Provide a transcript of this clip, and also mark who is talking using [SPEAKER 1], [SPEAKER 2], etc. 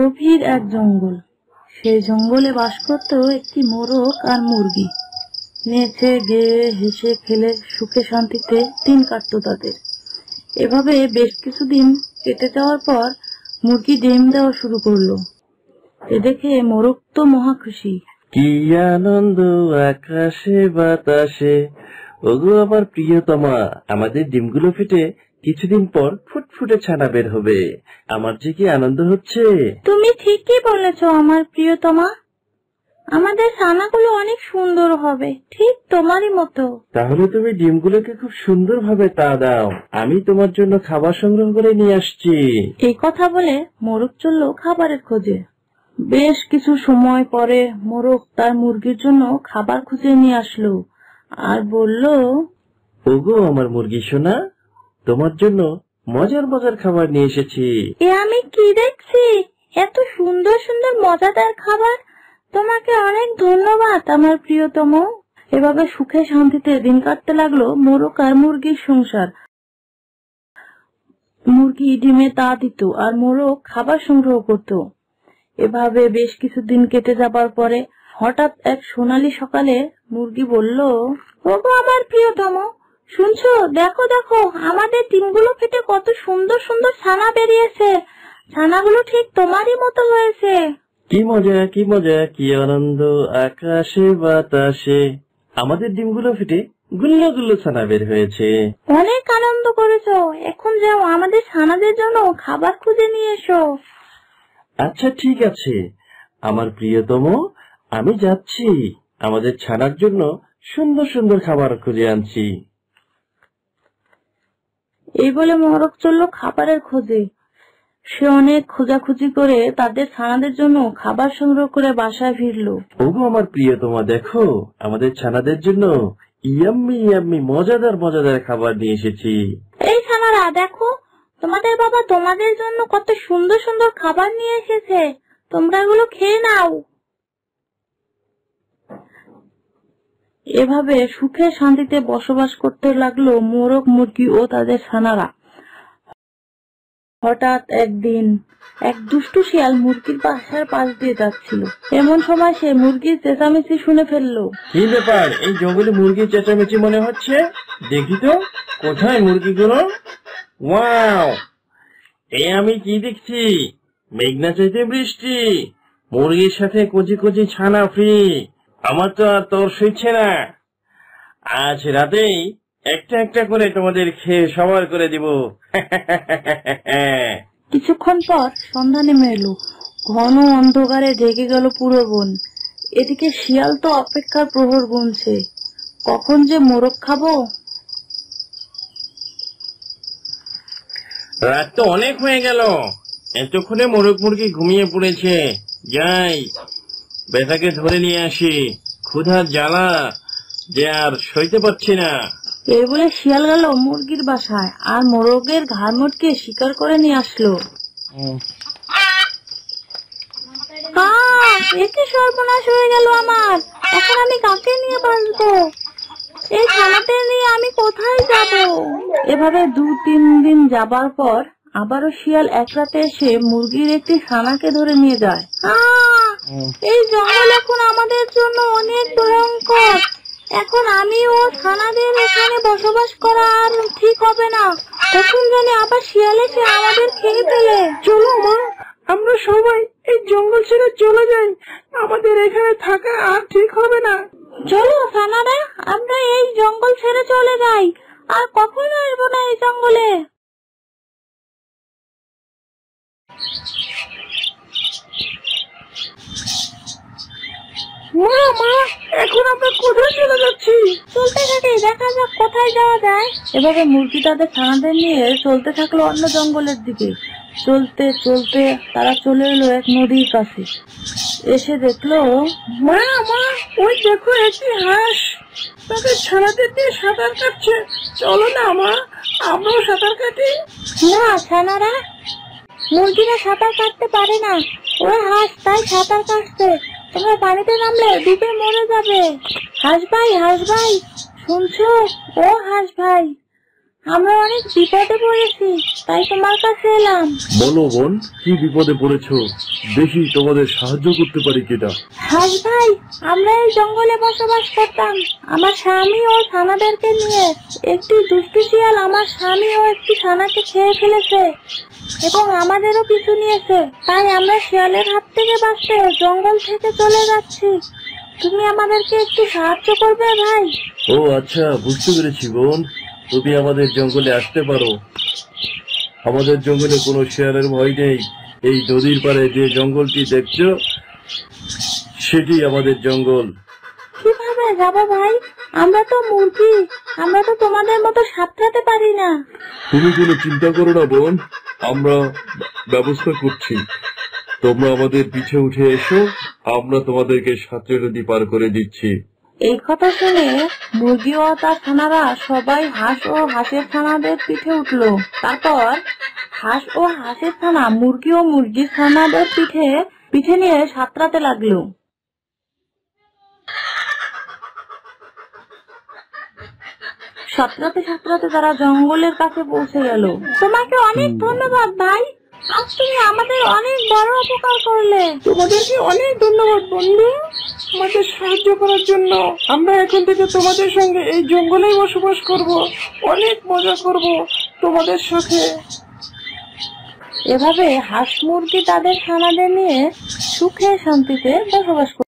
[SPEAKER 1] গভীর এক জঙ্গল। সেই জঙ্গলে বাস করত একটি মোরগ আর মুরগি। নেচে গেয়ে হেসে খেলে সুখে শান্তিতে দিন কাটতো তাদের। এভাবে বেশ কিছুদিন কেটে যাওয়ার পর মুরগি ডিম দেওয়া শুরু করলো। এ দেখে মোরগ তো মহা খুশি।
[SPEAKER 2] কি আনন্দ আকাশে বাতাসে, ওগো আমার প্রিয়তমা, আমাদের ডিমগুলো ফেটে কিছুদিন পর ফুটফুটে ছানা বের হবে। আমার যে কি আনন্দ হচ্ছে।
[SPEAKER 1] তুমি ঠিকই বলেছো আমার প্রিয়তমা, আমাদের ছানাগুলো অনেক সুন্দর হবে, ঠিক তোমারই মতো।
[SPEAKER 2] তাহলে তুমি ডিমগুলোকে খুব সুন্দর ভাবে তা দাও, আমি তোমার জন্য খাবার সংগ্রহ করে নিয়ে আসছি।
[SPEAKER 1] এই কথা বলে মোরগ চলল খাবারের খোঁজে। বেশ কিছু সময় পরে মোরগ তার মুরগির জন্য খাবার খুঁজে নিয়ে আসলো আর বলল,
[SPEAKER 2] ওগো আমার মুরগি সোনা, তোমার জন্য মজার মজার খাবার নিয়ে এসেছি।
[SPEAKER 1] এ আমি কি দেখছি, এত সুন্দর সুন্দর মজাদার খাবার, তোমাকে অনেক ধন্যবাদ আমার প্রিয়তম। এভাবে সুখে শান্তিতে দিন কাটতে লাগলো মোরগ আর মুরগির সংসার। মুরগি ডিমে তা দিত আর মোরগ খাবার সংগ্রহ করত। এভাবে বেশ কিছুদিন কেটে যাবার পরে হঠাৎ এক সোনালী সকালে মুরগি বলল, ওগো আমার প্রিয়তম, শুনছো, দেখো দেখো আমাদের ডিমগুলো ফেটে কত সুন্দর সুন্দর ছানা বেরিয়েছে, ছানাগুলো ঠিক তোমারই মতো হয়েছে।
[SPEAKER 2] কি মজা কি মজা, কি আনন্দ আকাশে বাতাসে, আমাদের ডিমগুলো ফেটে গুল্লো গুল্লো ছানা বের হয়েছে।
[SPEAKER 1] অনেক আনন্দ করেছো, এখন যাও আমাদের ছানাদের জন্য খাবার খুঁজে নিয়ে এসো।
[SPEAKER 2] আচ্ছা ঠিক আছে আমার প্রিয়তম, আমি যাচ্ছি, আমাদের ছানার জন্য সুন্দর সুন্দর খাবার খুঁজে আনছি।
[SPEAKER 1] এই বলে মোরগ চলল খাবারের খোঁজে। সে অনেক খোঁজাখুঁজি করে তাদের ছানাদের জন্য খাবার সংগ্রহ করে বাসায় ফিরলো।
[SPEAKER 2] ওগো আমার প্রিয়তমা, দেখো আমাদের ছানাদের জন্য ইয়াম্মি ইয়াম্মি মজাদার মজাদার খাবার নিয়ে এসেছি।
[SPEAKER 1] এই ছানারা দেখো, তোমাদের বাবা তোমাদের জন্য কত সুন্দর সুন্দর খাবার নিয়ে এসেছে, তোমরা এগুলো খেয়ে নাও। এভাবে সুখে শান্তিতে বসবাস করতে লাগলো মোরগ মুরগি ও তাদের ছানারা। হঠাৎ একদিন এক দুষ্টু শিয়াল মুরগির বাসার পাশ দিয়ে যাচ্ছিল। এমন সময় সে মুরগির চেঁচামেচি শুনে ফেললো।
[SPEAKER 2] কি ব্যাপার, এই জঙ্গলে মুরগির চেঁচামেচি মনে হচ্ছে, দেখি তো কোথায় মুরগিগুলো। ওয়াও, এই আমি কি দেখছি, মেঘনা চাইতে বৃষ্টি, মুরগির সাথে কচি কচি ছানা ফ্রি। আমার তো আর তোর সইছে না, আজ রাতেই একটা একটা করে তোমাদের খেয়ে সবার করে দিব।
[SPEAKER 1] কিছুক্ষণ পর সন্ধ্যা নেমে এলো, ঘন অন্ধকারে ঢেকে গেল পুরো বন। এদিকে শিয়াল তো অপেক্ষার প্রহর গুনছে, কখন যে মোরগ খাবো।
[SPEAKER 2] রাত তো অনেক হয়ে গেল, এতক্ষণে মোরগ মুরগি ঘুমিয়ে পড়েছে, যাই বেটাকে ধরে নিয়ে আসি, ক্ষুধার জ্বালা যে আর সইতে পারছি না।
[SPEAKER 1] এই বলে শিয়াল গেল মুরগির বাসায় আর মোরগের ঘাড় মটকে শিকার করে নিয়ে আসলো। এতে সর্বনাশ হয়ে গেল আমার, এখন আমি কাকে নিয়ে বাঁচবো, এই ছানাদের নিয়ে আমি কোথায় যাব। এভাবে 2-3 দিন যাবার পর আবারও শিয়াল এক রাতে এসে মুরগির একটি ছানাকে ধরে নিয়ে যায়। এই জঙ্গল এখন আমাদের জন্য অনেক ভয়ঙ্কর, এখন আমি ও ছানাদের এখানে বসবাস করা আর ঠিক হবে না, কখন জানি আবার শিয়াল এসে আমাদের খেয়ে ফেলে।
[SPEAKER 3] চলো মা, আমরা সবাই এই জঙ্গল ছেড়ে চলে যাই, আমাদের এখানে থাকা আর ঠিক হবে না।
[SPEAKER 1] চলো ছানারা, আমরা এই জঙ্গল ছেড়ে চলে যাই, আর কখনো আসবো না এই জঙ্গলে।
[SPEAKER 3] মা মা, এখন আমরা কোথায় চলে যাচ্ছি?
[SPEAKER 1] চলতে থাকি, দেখা যাক কোথায় যাওয়া যায়। এভাবে মুরগি তাদের ছানাদের নিয়ে চলতে থাকলো অন্য জঙ্গলের দিকে। চলতে চলতে তারা চলে এলো এক নদীর কাছে। এসে দেখলো,
[SPEAKER 3] মা মা, ওই দেখো একটি হাঁস তাদের ছানাদের দিয়ে সাঁতার কাটছে, চলো না মা, আমরাও সাঁতার কাটি।
[SPEAKER 1] না ছানারা, মুরগিরা সাঁতার কাটতে পারে না, ওরা হাঁস তাই সাঁতার কাটছে, তোমরা পানিতে নামলে ডুবে মরে যাবে। হাঁস ভাই শুনছো, ও হাঁস ভাই, আমরা অনেক বিপদে পড়েছি, তাই তোমার কাছে এলাম।
[SPEAKER 4] বলো বোন, কি বিপদে পড়েছো? দেখি তোমাদের সাহায্য করতে পারি কিনা।
[SPEAKER 1] হাস ভাই, আমরা এই জঙ্গলে বসবাস করতাম আমার স্বামী ও ছানাদেরকে নিয়ে। একটি দুষ্টু শিয়াল আমার স্বামী ও একটি ছানাকে খেয়ে ফেলেছে এবং আমাদেরও পিছু নিয়েছে। তাই আমরা শিয়ালের হাত থেকে বাঁচতে জঙ্গল থেকে চলে যাচ্ছি। তুমি আমাদেরকে একটু সাহায্য করবে ভাই?
[SPEAKER 4] ও আচ্ছা, বুঝতে পেরেছি বোন, তুমি আমাদের জঙ্গলে আসতে পারো। আমাদের জঙ্গলে কোনো শেয়ালের ভয় নেই। এই নদীর পাড়ে যে জঙ্গলটি দেখছো, সেটি আমাদের জঙ্গল।
[SPEAKER 1] কিভাবে যাবো ভাই? আমরা তো মুরগি, আমরা তো তোমাদের মতো সাঁতরাতে পারি না।
[SPEAKER 4] তুমি কোনো চিন্তা করো না বোন, আমরা ব্যবস্থা করছি। তোমরা আমাদের পিছে উঠে এসো, আমরা তোমাদেরকে সাঁতরে নদী পার করে দিচ্ছি।
[SPEAKER 1] এই কথা শুনে মুরগি ও তার ছানারা সবাই হাঁস ও হাঁসের ছানাদের পিঠে উঠলো। তারপর হাঁস ও হাঁসের ছানা মুরগি ও মুরগির ছানাদের পিঠে নিয়ে সাঁতরাতে লাগলো। সাঁতরাতে সাঁতরাতে তারা জঙ্গলের কাছে পৌঁছে গেল। তোমাকে অনেক ধন্যবাদ ভাই, আজ তুমি আমাদের অনেক বড় উপকার করলে।
[SPEAKER 3] তোমাদেরকে অনেক ধন্যবাদ বন্ধু, আমাদের সাহায্য করার জন্য। আমরা এখন থেকে তোমাদের সঙ্গে এই জঙ্গলেই বসবাস করব, অনেক মজা করব তোমাদের সাথে।
[SPEAKER 1] এভাবে হাঁস মুরগি তাদের ছানাদের নিয়ে সুখে শান্তিতে বসবাস করত।